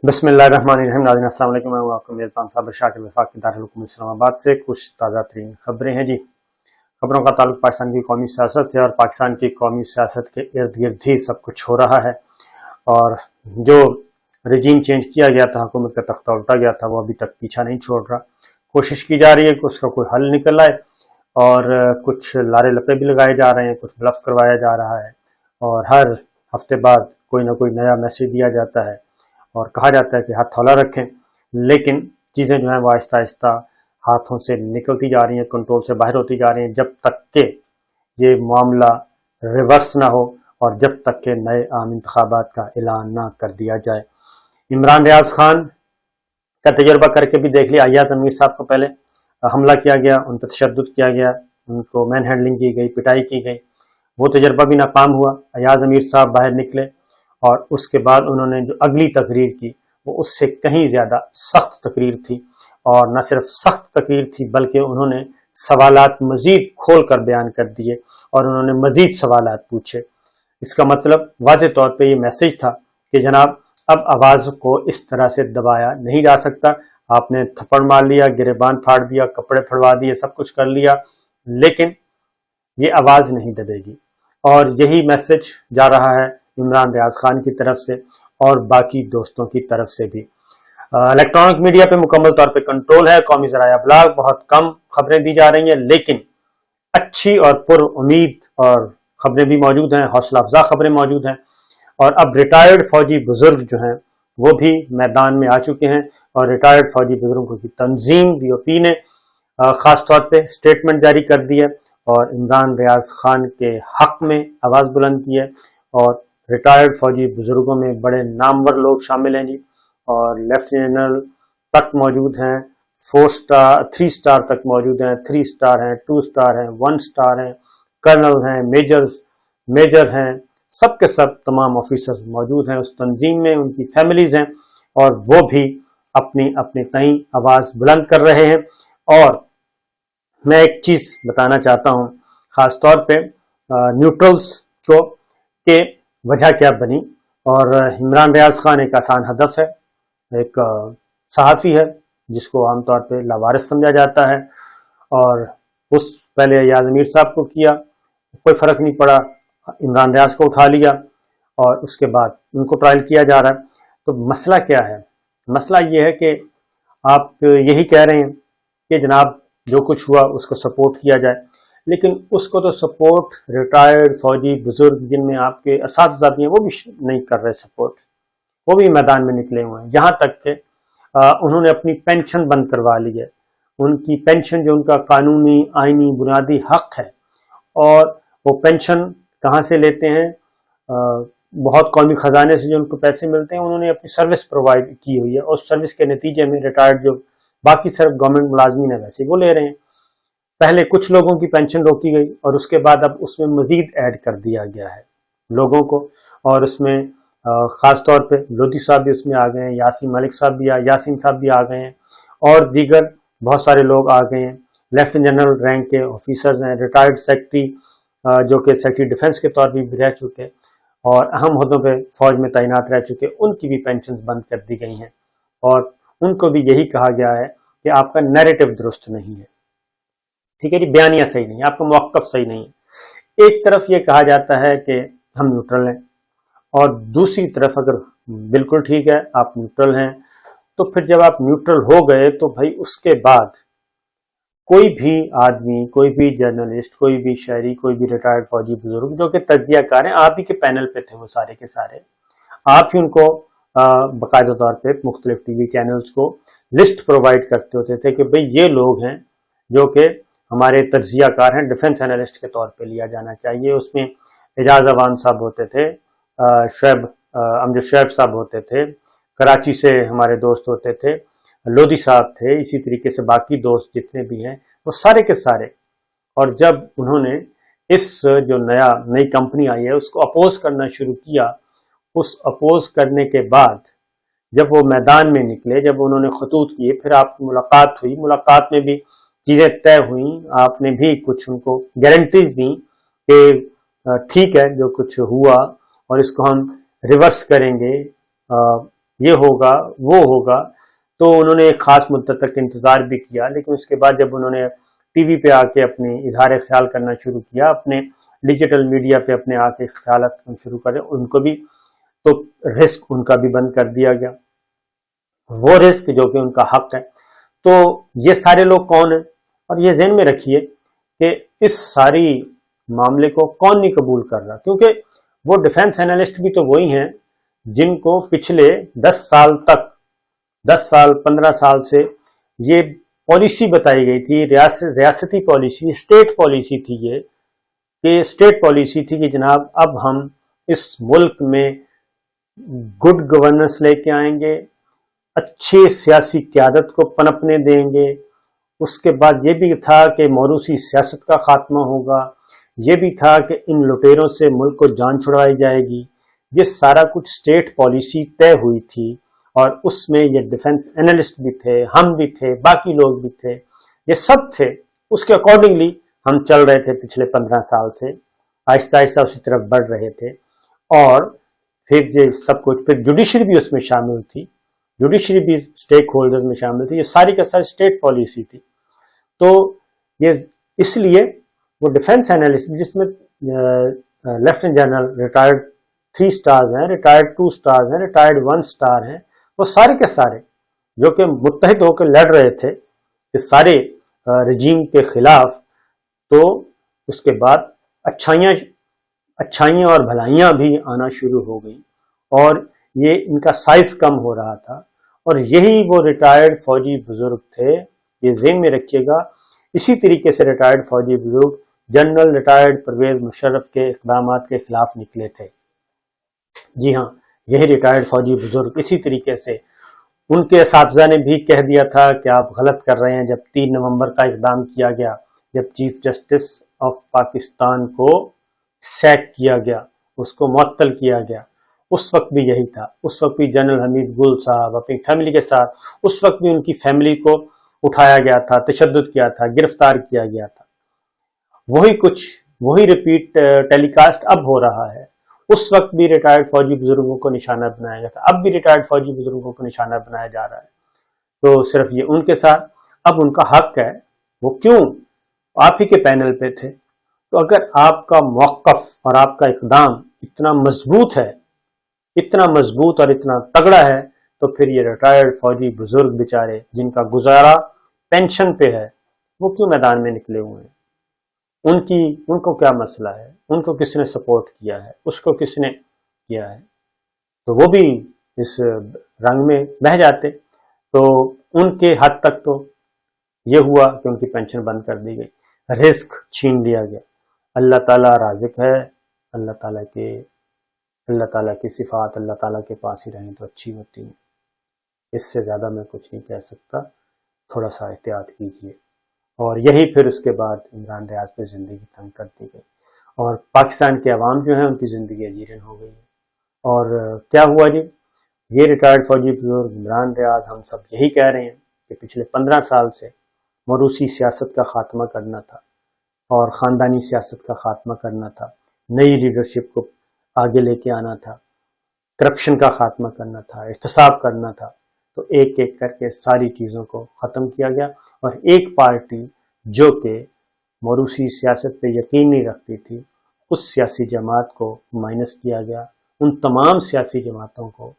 بسم اللہ الرحمن الرحیم۔ ناظرین السلام علیکم، میں ہوں آپ کا میزبان صابر شاکر وفاقی دارالحکومت اسلام آباد سے۔ کچھ تازہ ترین خبریں ہیں جی۔ خبروں کا تعلق پاکستان کی قومی سیاست سے، اور پاکستان کی قومی سیاست کے ارد گرد ہی سب کچھ ہو رہا ہے، اور جو رجیم چینج کیا گیا تھا، حکومت کا تختہ الٹا گیا تھا، وہ ابھی تک پیچھا نہیں چھوڑ رہا۔ کوشش کی جا رہی ہے کہ اس کا کوئی حل نکل آئے، اور کچھ لارے لپے بھی لگائے جا رہے ہیں، کچھ بلف کروایا جا رہا ہے، اور ہر ہفتے بعد کوئی نہ کوئی نیا میسج دیا جاتا ہے اور کہا جاتا ہے کہ ہاتھ تھولا رکھیں، لیکن چیزیں جو ہیں وہ آہستہ آہستہ ہاتھوں سے نکلتی جا رہی ہیں، کنٹرول سے باہر ہوتی جا رہی ہیں، جب تک کہ یہ معاملہ ریورس نہ ہو اور جب تک کہ نئے عام انتخابات کا اعلان نہ کر دیا جائے۔ عمران ریاض خان کا تجربہ کر کے بھی دیکھ لیا۔ ایاز امیر صاحب کو پہلے حملہ کیا گیا، ان پر تشدد کیا گیا، ان کو مین ہینڈلنگ کی گئی، پٹائی کی گئی، وہ تجربہ بھی ناکام ہوا۔ ایاز امیر صاحب باہر نکلے، اور اس کے بعد انہوں نے جو اگلی تقریر کی وہ اس سے کہیں زیادہ سخت تقریر تھی، اور نہ صرف سخت تقریر تھی بلکہ انہوں نے سوالات مزید کھول کر بیان کر دیے، اور انہوں نے مزید سوالات پوچھے۔ اس کا مطلب واضح طور پہ یہ میسج تھا کہ جناب اب آواز کو اس طرح سے دبایا نہیں جا سکتا۔ آپ نے تھپڑ مار لیا، گریبان پھاڑ دیا، کپڑے پھڑوا دیے، سب کچھ کر لیا، لیکن یہ آواز نہیں دبے گی۔ اور یہی میسج جا رہا ہے عمران ریاض خان کی طرف سے اور باقی دوستوں کی طرف سے بھی۔ الیکٹرانک میڈیا پہ مکمل طور پہ کنٹرول ہے، قومی ذرائع ابلاغ بہت کم خبریں دی جا رہی ہیں، لیکن اچھی اور پر امید اور خبریں بھی موجود ہیں، حوصلہ افزا خبریں موجود ہیں، اور اب ریٹائرڈ فوجی بزرگ جو ہیں وہ بھی میدان میں آ چکے ہیں، اور ریٹائرڈ فوجی بزرگوں کی تنظیم وی او پی نے خاص طور پہ سٹیٹمنٹ جاری کر دی ہے، اور عمران ریاض خان کے حق میں آواز بلند کی ہے، اور ریٹائرڈ فوجی بزرگوں میں بڑے نامور لوگ شامل ہیں جی، اور لیفٹیننٹ جنرل تک موجود ہیں، 3 سٹار تک موجود ہیں، 3 سٹار ہیں، 2 سٹار ہیں، 1 سٹار ہیں، کرنل ہیں، میجر ہیں، سب کے سب تمام آفیسرز موجود ہیں اس تنظیم میں، ان کی فیملیز ہیں، اور وہ بھی اپنی اپنی تئیں آواز بلند کر رہے ہیں۔ اور میں ایک چیز بتانا چاہتا ہوں خاص طور پہ نیوٹرلز کو، کہ وجہ کیا بنی۔ اور عمران ریاض خان ایک آسان ہدف ہے، ایک صحافی ہے جس کو عام طور پہ لاوارث سمجھا جاتا ہے، اور اس پہلے ایاز امیر صاحب کو کیا، کوئی فرق نہیں پڑا، عمران ریاض کو اٹھا لیا، اور اس کے بعد ان کو ٹرائل کیا جا رہا ہے۔ تو مسئلہ کیا ہے؟ مسئلہ یہ ہے کہ آپ یہی کہہ رہے ہیں کہ جناب جو کچھ ہوا اس کو سپورٹ کیا جائے، لیکن اس کو تو سپورٹ ریٹائرڈ فوجی بزرگ جن میں آپ کے اساتذہ بھی ہیں وہ بھی نہیں کر رہے سپورٹ، وہ بھی میدان میں نکلے ہوئے ہیں، جہاں تک کہ انہوں نے اپنی پینشن بند کروا لی ہے۔ ان کی پینشن جو ان کا قانونی آئینی بنیادی حق ہے، اور وہ پینشن کہاں سے لیتے ہیں؟ بہت قومی خزانے سے جو ان کو پیسے ملتے ہیں، انہوں نے اپنی سروس پرووائڈ کی ہوئی ہے، اور اس سروس کے نتیجے میں ریٹائرڈ جو باقی صرف گورنمنٹ ملازمین ہیں ویسے وہ لے رہے ہیں۔ پہلے کچھ لوگوں کی پینشن روکی گئی، اور اس کے بعد اب اس میں مزید ایڈ کر دیا گیا ہے لوگوں کو، اور اس میں خاص طور پہ لودھی صاحب بھی اس میں آ گئے ہیں، یاسین ملک صاحب بھی یاسین صاحب بھی آ گئے ہیں، اور دیگر بہت سارے لوگ آ گئے ہیں، لیفٹیننٹ جنرل رینک کے آفیسرز ہیں، ریٹائرڈ سیکٹری جو کہ سیکٹری ڈیفنس کے طور پہ بھی رہ چکے، اور اہم عہدوں پہ فوج میں تعینات رہ چکے، ان کی بھی پینشن بند کر دی گئی ہیں، اور ان کو بھی یہی کہا گیا ہے کہ آپ کا نیریٹو درست نہیں ہے، ٹھیک ہے جی، بیانیہ صحیح نہیں ہے، آپ کا موقف صحیح نہیں ہے۔ ایک طرف یہ کہا جاتا ہے کہ ہم نیوٹرل ہیں، اور دوسری طرف اگر بالکل ٹھیک ہے آپ نیوٹرل ہیں، تو پھر جب آپ نیوٹرل ہو گئے تو بھائی اس کے بعد کوئی بھی آدمی، کوئی بھی جرنلسٹ، کوئی بھی شہری، کوئی بھی ریٹائرڈ فوجی بزرگ جو کہ تجزیہ کار ہیں، آپ ہی کے پینل پہ تھے وہ سارے کے سارے، آپ ہی ان کو باقاعدہ طور پہ مختلف ٹی وی چینلز کو لسٹ پرووائڈ کرتے ہوتے تھے کہ بھئی یہ لوگ ہیں جو کہ ہمارے تجزیہ کار ہیں، ڈیفنس انالسٹ کے طور پہ لیا جانا چاہیے۔ اس میں اعجاز اوان صاحب ہوتے تھے، امجد شعیب صاحب ہوتے تھے، کراچی سے ہمارے دوست ہوتے تھے، لودھی صاحب تھے، اسی طریقے سے باقی دوست جتنے بھی ہیں وہ سارے کے سارے۔ اور جب انہوں نے اس جو نئی کمپنی آئی ہے اس کو اپوز کرنا شروع کیا، اس اپوز کرنے کے بعد جب وہ میدان میں نکلے، جب انہوں نے خطوط کیے، پھر آپ کی ملاقات ہوئی، ملاقات میں بھی چیزیں طے ہوئیں، آپ نے بھی کچھ ان کو گارنٹیز دیں کہ ٹھیک ہے جو کچھ ہوا اور اس کو ہم ریورس کریں گے، یہ ہوگا وہ ہوگا، تو انہوں نے ایک خاص مدت تک انتظار بھی کیا، لیکن اس کے بعد جب انہوں نے ٹی وی پہ آ کے اپنی اظہار خیال کرنا شروع کیا، اپنے ڈیجیٹل میڈیا پہ اپنے آ کے خیالات شروع کرے، ان کو بھی تو رسک ان کا بھی بند کر دیا گیا، وہ رسک جو کہ ان کا حق ہے۔ تو یہ سارے لوگ کون ہیں؟ اور یہ ذہن میں رکھیے کہ اس ساری معاملے کو کون نہیں قبول کر رہا، کیونکہ وہ ڈیفنس اینالسٹ بھی تو وہی ہیں جن کو پچھلے 10 سال تک، 10 سال 15 سال سے یہ پالیسی بتائی گئی تھی، ریاستی پالیسی، اسٹیٹ پالیسی تھی یہ، کہ اسٹیٹ پالیسی تھی کہ جناب اب ہم اس ملک میں گڈ گورننس لے کے آئیں گے، اچھی سیاسی قیادت کو پنپنے دیں گے، اس کے بعد یہ بھی تھا کہ موروثی سیاست کا خاتمہ ہوگا، یہ بھی تھا کہ ان لٹیروں سے ملک کو جان چھڑوائی جائے گی۔ یہ سارا کچھ اسٹیٹ پالیسی طے ہوئی تھی، اور اس میں یہ ڈیفنس اینالسٹ بھی تھے، ہم بھی تھے، باقی لوگ بھی تھے، یہ سب تھے، اس کے اکارڈنگلی ہم چل رہے تھے پچھلے 15 سال سے، آہستہ آہستہ اسی طرف بڑھ رہے تھے۔ اور پھر یہ سب کچھ، پھر جوڈیشری بھی اس میں شامل تھی، جوڈیشری بھی اسٹیک ہولڈر میں شامل تھی، یہ ساری کا ساری اسٹیٹ پالیسی تھی۔ تو یہ اس لیے وہ ڈیفنس اینالسٹ جس میں لیفٹیننٹ جنرل ریٹائرڈ 3 سٹارز ہیں، ریٹائرڈ 2 سٹارز ہیں، ریٹائرڈ 1 سٹار ہیں، وہ سارے کے سارے جو کہ متحد ہو کے لڑ رہے تھے اس سارے رجیم کے خلاف، تو اس کے بعد اچھائیاں اور بھلائیاں بھی آنا شروع ہو گئیں، اور یہ ان کا سائز کم ہو رہا تھا۔ اور یہی وہ ریٹائرڈ فوجی بزرگ تھے، یہ ذہن میں رکھیے گا، اسی طریقے سے ریٹائرڈ فوجی بزرگ جنرل ریٹائرڈ پرویز مشرف کے اقدامات کے خلاف نکلے تھے۔ جی ہاں، یہی ریٹائرڈ فوجی بزرگ اسی طریقے سے، ان کے اساتذہ نے بھی کہہ دیا تھا کہ آپ غلط کر رہے ہیں، جب 3 نومبر کا اقدام کیا گیا، جب چیف جسٹس آف پاکستان کو سیک کیا گیا، اس کو معطل کیا گیا، اس وقت بھی یہی تھا، اس وقت بھی جنرل حمید گل صاحب اپنی فیملی کے ساتھ، اس وقت بھی ان کی فیملی کو اٹھایا گیا تھا، تشدد کیا تھا، گرفتار کیا گیا تھا، وہی ریپیٹ ٹیلی کاسٹ اب ہو رہا ہے۔ اس وقت بھی ریٹائرڈ فوجی بزرگوں کو نشانہ بنایا گیا تھا، اب بھی ریٹائرڈ فوجی بزرگوں کو نشانہ بنایا جا رہا ہے۔ تو صرف یہ ان کے ساتھ، اب ان کا حق ہے، وہ کیوں آپ ہی کے پینل پہ تھے، تو اگر آپ کا موقف اور آپ کا اقدام اتنا مضبوط ہے، اتنا مضبوط اور اتنا تگڑا ہے، تو پھر یہ ریٹائرڈ فوجی بزرگ بیچارے جن کا گزارا پینشن پہ ہے، وہ کیوں میدان میں نکلے ہوئے ہیں؟ ان کو کیا مسئلہ ہے؟ ان کو کس نے سپورٹ کیا ہے؟ اس کو کس نے کیا ہے؟ تو وہ بھی اس رنگ میں بہہ جاتے۔ تو ان کے حد تک تو یہ ہوا کہ ان کی پینشن بند کر دی گئی، رزق چھین لیا گیا۔ اللہ تعالیٰ رازق ہے، اللہ تعالیٰ کی صفات اللہ تعالیٰ کے پاس ہی رہیں تو اچھی ہوتی ہیں، اس سے زیادہ میں کچھ نہیں کہہ سکتا، تھوڑا سا احتیاط کیجیے۔ اور یہی پھر اس کے بعد عمران ریاض پہ زندگی تنگ کر دی گئی، اور پاکستان کے عوام جو ہیں ان کی زندگی اجیرن ہو گئی ہے۔ اور کیا ہوا جی؟ یہ ریٹائرڈ فوجی بزرگ عمران ریاض، ہم سب یہی کہہ رہے ہیں کہ پچھلے 15 سال سے موروثی سیاست کا خاتمہ کرنا تھا، اور خاندانی سیاست کا خاتمہ کرنا تھا، نئی لیڈرشپ کو آگے لے کے آنا تھا، کرپشن کا خاتمہ کرنا تھا، احتساب کرنا تھا۔ تو ایک ایک کر کے ساری چیزوں کو ختم کیا گیا، اور ایک پارٹی جو کہ موروثی سیاست پہ یقین نہیں رکھتی تھی، اس سیاسی جماعت کو مائنس کیا گیا، ان تمام سیاسی جماعتوں کو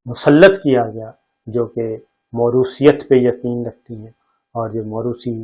مسلط کیا گیا جو کہ موروثیت پہ یقین رکھتی ہیں، اور جو موروثی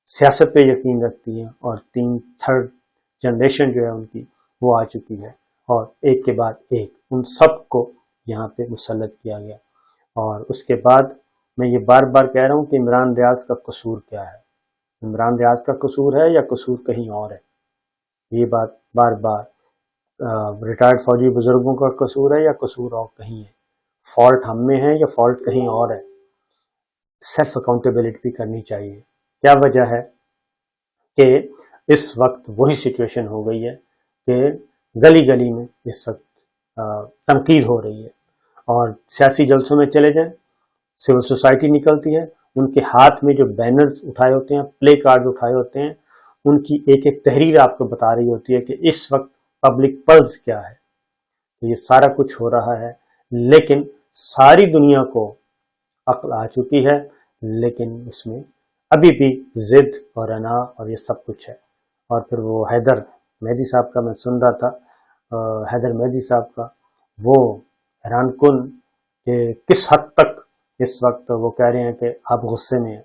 سیاست پہ یقین رکھتی ہیں، اور 3rd جنریشن جو ہے ان کی وہ آ چکی ہے، اور ایک کے بعد ایک ان سب کو یہاں پہ مسلط کیا گیا۔ اور اس کے بعد میں یہ بار بار کہہ رہا ہوں کہ عمران ریاض کا قصور کیا ہے؟ عمران ریاض کا قصور ہے یا قصور کہیں اور ہے؟ یہ بات بار بار ریٹائرڈ فوجی بزرگوں کا قصور ہے یا قصور اور کہیں ہے؟ فالٹ ہم میں ہے یا فالٹ کہیں اور ہے؟ سیلف اکاؤنٹیبلٹی بھی کرنی چاہیے۔ کیا وجہ ہے کہ اس وقت وہی سچویشن ہو گئی ہے کہ گلی گلی میں اس وقت تنقید ہو رہی ہے، اور سیاسی جلسوں میں چلے جائیں، سول سوسائٹی نکلتی ہے، ان کے ہاتھ میں جو بینرز اٹھائے ہوتے ہیں، پلے کارڈز اٹھائے ہوتے ہیں، ان کی ایک ایک تحریر آپ کو بتا رہی ہوتی ہے کہ اس وقت پبلک پلس کیا ہے۔ تو یہ سارا کچھ ہو رہا ہے لیکن ساری دنیا کو عقل آ چکی ہے، لیکن اس میں ابھی بھی ضد اور انا اور یہ سب کچھ ہے۔ اور پھر وہ حیدر مہدی صاحب کا میں سن رہا تھا، حیدر مہدی صاحب کا، وہ حیران کن کہ کس حد تک اس وقت وہ کہہ رہے ہیں کہ آپ غصے میں ہیں،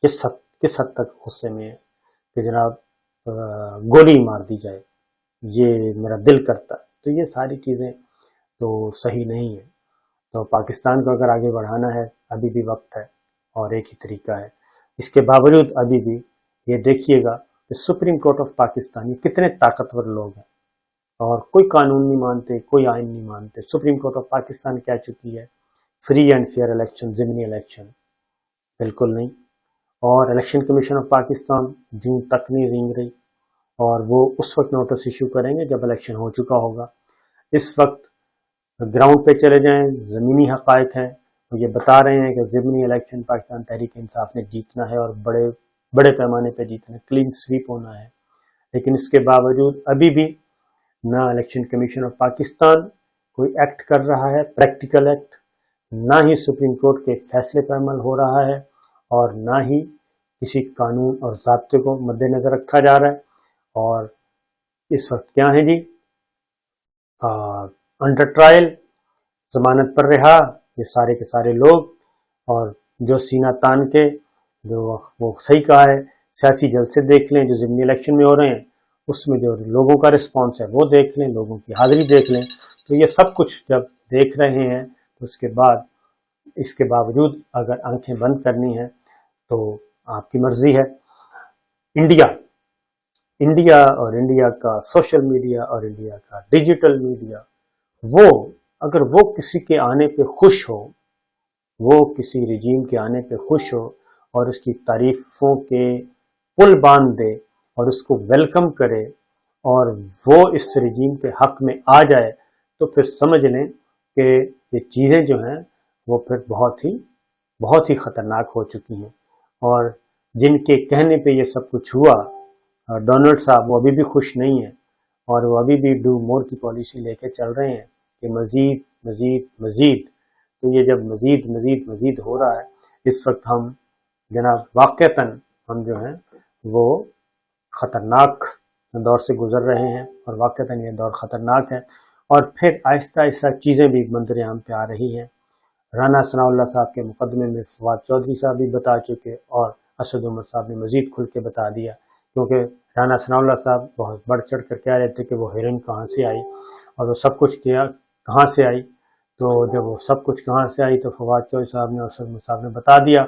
کس حد تک غصے میں ہیں کہ جناب گولی مار دی جائے، یہ میرا دل کرتا ہے۔ تو یہ ساری چیزیں تو صحیح نہیں ہیں۔ تو پاکستان کو اگر آگے بڑھانا ہے ابھی بھی وقت ہے اور ایک ہی طریقہ ہے۔ اس کے باوجود ابھی بھی یہ دیکھیے گا کہ سپریم کورٹ آف پاکستان یہ کتنے طاقتور لوگ ہیں اور کوئی قانون نہیں مانتے، کوئی آئین نہیں مانتے۔ سپریم کورٹ آف پاکستان کہہ چکی ہے فری اینڈ فیئر الیکشن، ضمنی الیکشن بالکل نہیں، اور الیکشن کمیشن آف پاکستان جون تک نہیں رینگ رہی، اور وہ اس وقت نوٹس ایشو کریں گے جب الیکشن ہو چکا ہوگا۔ اس وقت گراؤنڈ پہ چلے جائیں، زمینی حقائق ہیں، وہ یہ بتا رہے ہیں کہ ضمنی الیکشن پاکستان تحریک انصاف نے جیتنا ہے اور بڑے پیمانے پہ جیتنا ہے، کلین سویپ ہونا ہے۔ لیکن اس کے باوجود ابھی بھی نہ الیکشن کمیشن آف پاکستان کوئی ایکٹ کر رہا ہے، پریکٹیکل ایکٹ، نہ ہی سپریم کورٹ کے فیصلے پر عمل ہو رہا ہے، اور نہ ہی کسی قانون اور ضابطے کو مد نظر رکھا جا رہا ہے۔ اور اس وقت کیا ہے جی، انڈر ٹرائل، ضمانت پر رہا یہ سارے کے سارے لوگ، اور جو سینہ تان کے جو وہ صحیح کہا ہے، سیاسی جلسے دیکھ لیں جو ضمنی الیکشن میں ہو رہے ہیں، اس میں جو لوگوں کا رسپانس ہے وہ دیکھ لیں، لوگوں کی حاضری دیکھ لیں۔ تو یہ سب کچھ جب دیکھ رہے ہیں تو اس کے باوجود اگر آنکھیں بند کرنی ہیں تو آپ کی مرضی ہے۔ انڈیا اور انڈیا کا سوشل میڈیا اور انڈیا کا ڈیجیٹل میڈیا، اگر وہ کسی کے آنے پہ خوش ہو، وہ کسی رجیم کے آنے پہ خوش ہو اور اس کی تعریفوں کے پل باندھ دے اور اس کو ویلکم کرے اور وہ اس رجیم کے حق میں آ جائے، تو پھر سمجھ لیں کہ یہ چیزیں جو ہیں وہ پھر بہت ہی خطرناک ہو چکی ہیں۔ اور جن کے کہنے پہ یہ سب کچھ ہوا، ڈونلڈ صاحب وہ ابھی بھی خوش نہیں ہیں، اور وہ ابھی بھی ڈو مور کی پالیسی لے کے چل رہے ہیں کہ مزید مزید مزید۔ تو یہ جب مزید مزید مزید ہو رہا ہے، اس وقت ہم جناب واقعتاً ہم جو ہیں وہ خطرناک دور سے گزر رہے ہیں، اور واقعتاً یہ دور خطرناک ہے۔ اور پھر آہستہ آہستہ چیزیں بھی منظر عام پہ آ رہی ہیں۔ رانا ثناء اللہ صاحب کے مقدمے میں فواد چودھری صاحب بھی بتا چکے، اور اسد عمر صاحب نے مزید کھل کے بتا دیا، کیونکہ رانا ثناء اللہ صاحب بہت بڑھ چڑھ کر کہہ رہے تھے کہ وہ ہیروئن کہاں سے آئی اور وہ سب کچھ کہاں سے آئی۔ تو جب وہ سب کچھ کہاں سے آئی تو فواد چودھری صاحب نے اور اسد عمر صاحب نے بتا دیا،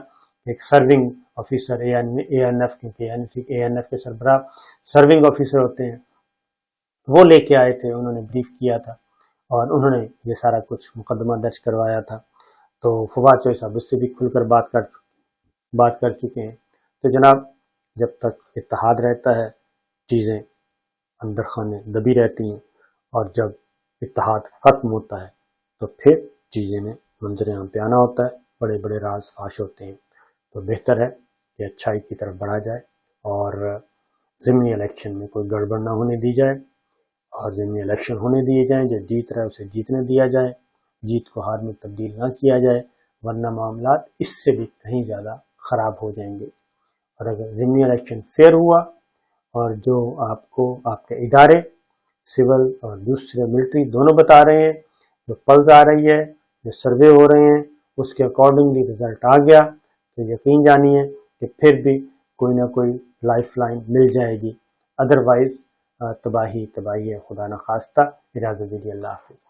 ایک سرونگ آفیسر اے این ایف، کیونکہ اے این ایف کے سربراہ سرونگ آفیسر ہوتے ہیں، وہ لے کے آئے تھے، انہوں نے بریف کیا تھا اور انہوں نے یہ سارا کچھ مقدمہ درج کروایا تھا۔ تو فواد چودھری صاحب اس سے بھی کھل کر بات کر چکے ہیں۔ تو جناب جب تک اتحاد رہتا ہے چیزیں اندر خانے دبی رہتی ہیں، اور جب اتحاد ختم ہوتا ہے تو پھر چیزیں میں منظر عام پہ آنا ہوتا ہے، بڑے بڑے راز فاش ہوتے ہیں۔ تو بہتر ہے کہ اچھائی کی طرف بڑھا جائے اور ضمنی الیکشن میں کوئی گڑبڑ نہ ہونے دی جائے، اور ضمنی الیکشن ہونے دیے جائیں، جو جیت رہا ہے اسے جیتنے دیا جائے، جیت کو ہار میں تبدیل نہ کیا جائے، ورنہ معاملات اس سے بھی کہیں زیادہ خراب ہو جائیں گے۔ اور اگر ضمنی الیکشن فیئر ہوا اور جو آپ کو آپ کے ادارے سول اور دوسرے ملٹری دونوں بتا رہے ہیں، جو پلز آ رہی ہے، جو سروے ہو رہے ہیں، اس کے اکارڈنگلی رزلٹ آ گیا، تو یقین جانیے کہ پھر بھی کوئی نہ کوئی لائف لائن مل جائے گی، ادروائز تباہی ہے، خدا نخواستہ۔ اجازت دیجیے، اللہ حافظ۔